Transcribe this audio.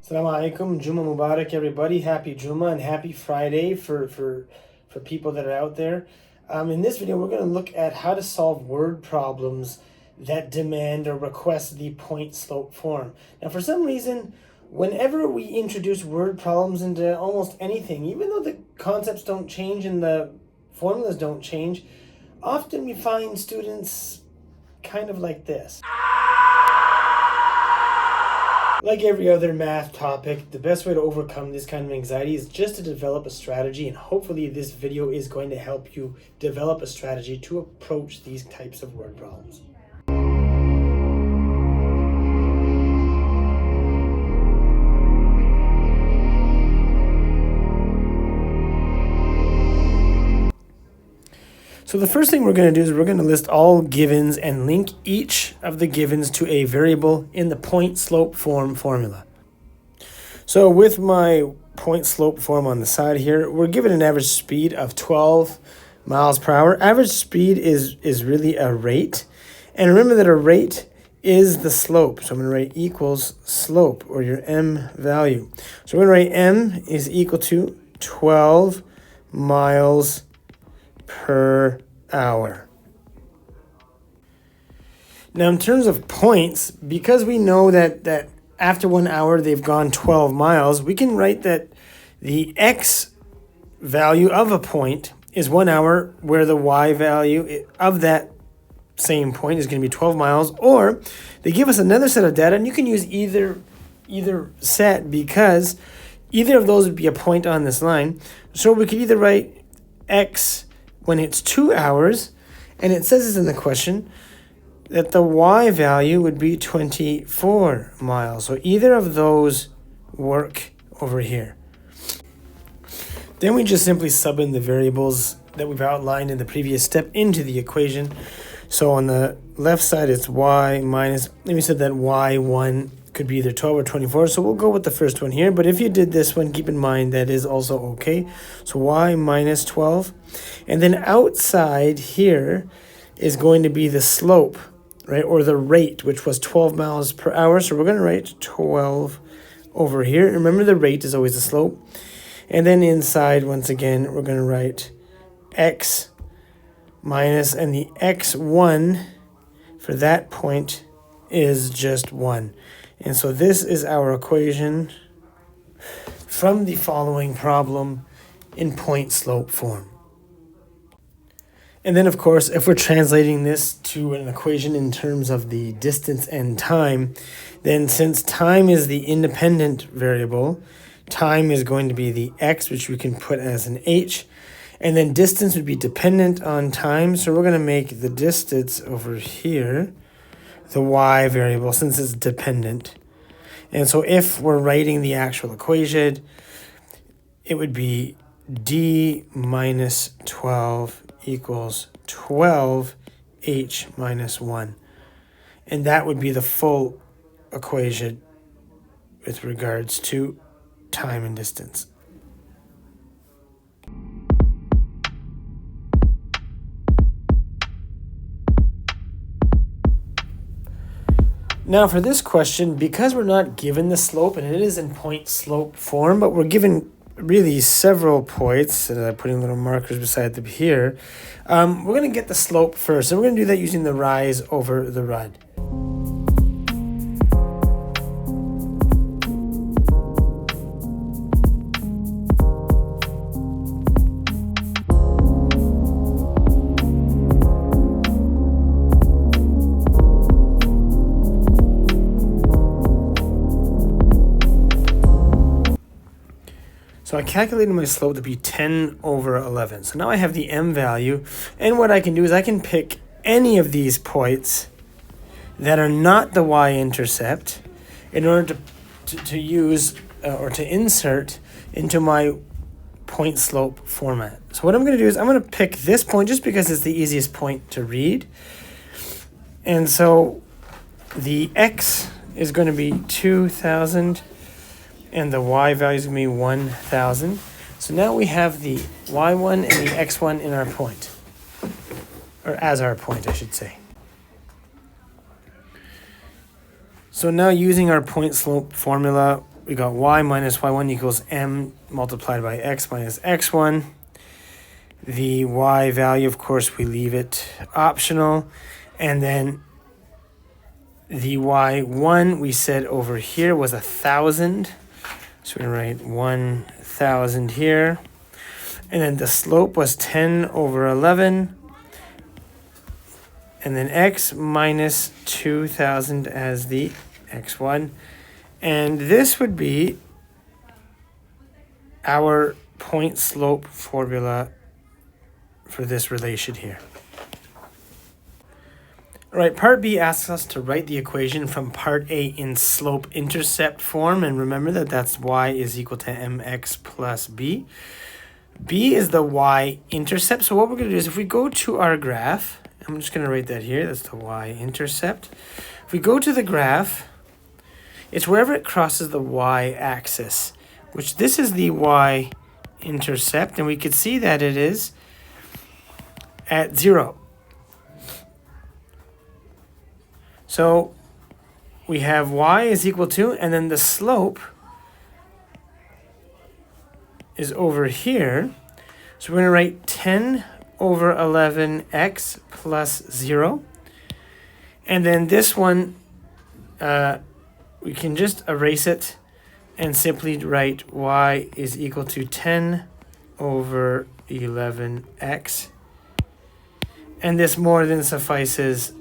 Assalamu alaikum, Juma Mubarak, everybody. Happy Juma and happy Friday for people that are out there. In this video, we're going to look at how to solve word problems that demand or request the point slope form. Now, for some reason, whenever we introduce word problems into almost anything, even though the concepts don't change and the formulas don't change, often we find students kind of like this. Like every other math topic, the best way to overcome this kind of anxiety is just to develop a strategy, and hopefully this video is going to help you develop a strategy to approach these types of word problems. So the first thing we're going to do is we're going to list all givens and link each of the givens to a variable in the point slope form formula. So with my point slope form on the side here, we're given an average speed of 12 miles per hour. Average speed is really a rate. And remember that a rate is the slope. So I'm going to write equals slope, or your m value. So we're going to write m is equal to 12 miles per hour. Now, in terms of points, because we know that after 1 hour they've gone 12 miles, we can write that the x value of a point is 1 hour, where the y value of that same point is going to be 12 miles. Or they give us another set of data, and you can use either set, because either of those would be a point on this line. So we could either write x when it's 2 hours, and it says this in the question, that the y value would be 24 miles. So either of those work over here. Then we just simply sub in the variables that we've outlined in the previous step into the equation. So on the left side, it's y minus, we said that y1 could be either 12 or 24, so we'll go with the first one here. But if you did this one, keep in mind that is also okay. So y minus 12. And then outside here is going to be the slope, right, or the rate, which was 12 miles per hour. So we're going to write 12 over here. Remember, the rate is always the slope. And then inside, once again, we're going to write x minus, and the x1 for that point is just 1. And so this is our equation from the following problem in point slope form. And then, of course, if we're translating this to an equation in terms of the distance and time, then since time is the independent variable, time is going to be the x, which we can put as an h, and then distance would be dependent on time. So we're going to make the distance over here the y variable, since it's dependent. And so if we're writing the actual equation, it would be d minus 12 equals 12h minus 1. And that would be the full equation with regards to time and distance. Now for this question, because we're not given the slope, and it is in point slope form, but we're given really several points, and I'm putting little markers beside them here, we're going to get the slope first. And we're going to do that using the rise over the rud. So I calculated my slope to be 10 over 11. So now I have the m value. And what I can do is I can pick any of these points that are not the y-intercept in order to use or to insert into my point slope format. So what I'm going to do is I'm going to pick this point just because it's the easiest point to read. And so the x is going to be 2,000. And the y value is going to be 1,000. So now we have the y1 and the x1 in our point. Or as our point, I should say. So now using our point slope formula, we got y minus y1 equals m multiplied by x minus x1. The y value, of course, we leave it optional. And then the y1 we said over here was 1,000. So we're going to write 1,000 here. And then the slope was 10 over 11. And then x minus 2,000 as the x1. And this would be our point slope formula for this relation here. All right, part B asks us to write the equation from part A in slope-intercept form. And remember that that's y is equal to mx plus b. B is the y-intercept. So what we're going to do is if we go to our graph, I'm just going to write that here. That's the y-intercept. If we go to the graph, it's wherever it crosses the y-axis, which this is the y-intercept. And we could see that it is at 0. So we have y is equal to, and then the slope is over here. So we're going to write 10 over 11x plus 0. And then this one, we can just erase it and simply write y is equal to 10 over 11x. And this more than suffices